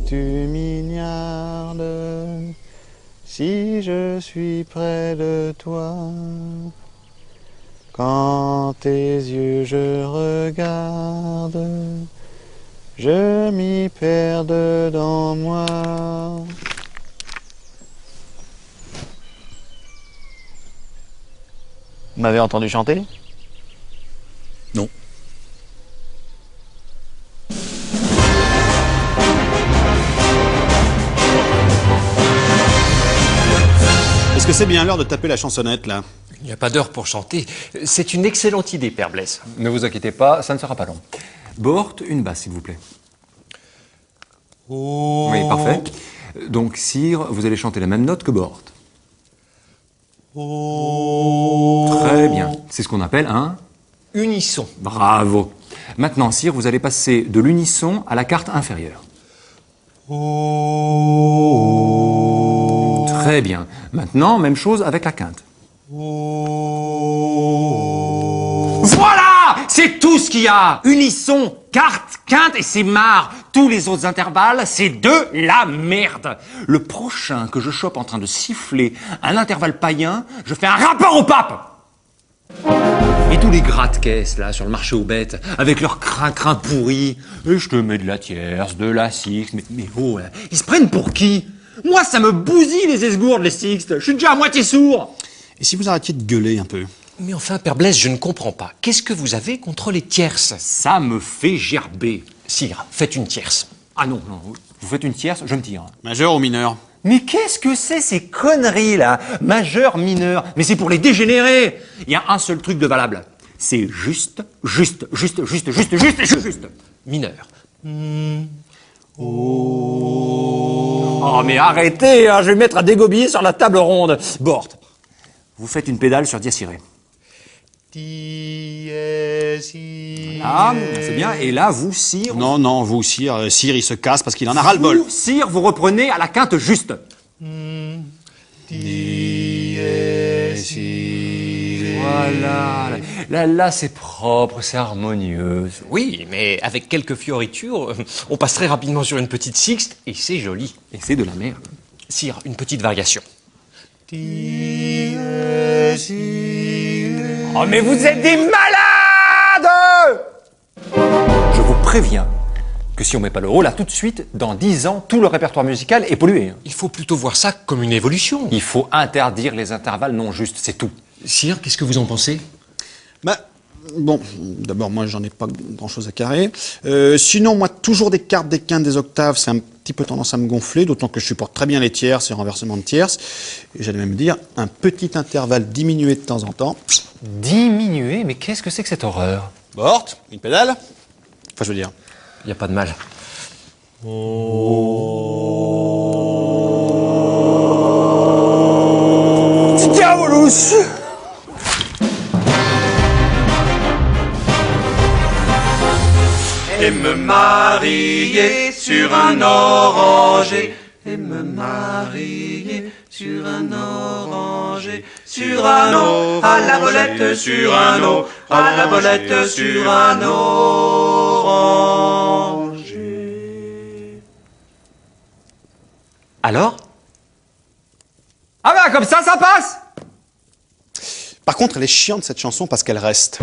tu mignardes si je suis près de toi? Quand tes yeux je regarde, je m'y perds dedans moi. Vous m'avez entendu chanter? Non. Est-ce que c'est bien l'heure de taper la chansonnette, là? Il n'y a pas d'heure pour chanter. C'est une excellente idée, Père Blaise. Ne vous inquiétez pas, ça ne sera pas long. Bort, une basse, s'il vous plaît. Oh. Oui, parfait. Donc, Sire, vous allez chanter la même note que Bort. Oh. Très bien. C'est ce qu'on appelle un... Unisson. Bravo. Maintenant, Sire, vous allez passer de l'unisson à la quarte inférieure. Oh. Très bien. Maintenant, même chose avec la quinte. Oh. Voilà! C'est tout ce qu'il y a! Unisson, quarte, quinte et c'est marre. Tous les autres intervalles, c'est de la merde. Le prochain que je chope en train de siffler un intervalle païen, je fais un rapport au pape! Et tous les gratte-caisses, là, sur le marché aux bêtes, avec leurs crin-crin pourris. Et je te mets de la tierce, de la sixte, mais oh, là, ils se prennent pour qui? Moi, ça me bousille les esgourdes, les sixtes. Je suis déjà à moitié sourd. Et si vous arrêtiez de gueuler un peu? Mais enfin, Père Blaise, je ne comprends pas. Qu'est-ce que vous avez contre les tierces? Ça me fait gerber. Sire, faites une tierce. Ah non, non, vous faites une tierce, je me tire. Majeur ou mineur? Mais qu'est-ce que c'est ces conneries là? Majeur, mineur, mais c'est pour les dégénérés. Il y a un seul truc de valable. C'est juste. Mineur. Oh mais arrêtez, hein, je vais me mettre à dégobiller sur la table ronde. Bort, vous faites une pédale sur dièse ciré. Ah, c'est bien. Et là, vous, Sire... Non, non, vous, Sire, Sire, il se casse parce qu'il en a ras-le-bol. Vous, Sire, vous reprenez à la quinte juste. Voilà. Là, c'est propre, c'est harmonieux. Oui, mais avec quelques fioritures, on passe très rapidement sur une petite sixte et c'est joli. Et c'est de la merde. Sire, une petite variation. Oh, mais vous êtes des malades! Je vous préviens que si on met pas le haut là tout de suite, dans 10 ans, tout le répertoire musical est pollué. Il faut plutôt voir ça comme une évolution. Il faut interdire les intervalles non justes, c'est tout. Sire, qu'est-ce que vous en pensez? Bah, bon, d'abord, moi, j'en ai pas grand-chose à carrer. Sinon, moi, toujours des quartes, des quintes, des octaves, c'est un petit peu tendance à me gonfler, d'autant que je supporte très bien les tierces et renversement de tierces. Et j'allais même dire, un petit intervalle diminué de temps en temps. Diminuer? Mais qu'est-ce que c'est que cette horreur? Bort, une pédale. Enfin, je veux dire... Il n'y a pas de mal. Diabolus! Et me marier sur un oranger, et me marier sur un oranger, sur un eau, à la bolette, sur un eau, à la bolette, sur un oranger. Alors? Ah bah comme ça passe! Par contre, elle est chiante, cette chanson, parce qu'elle reste.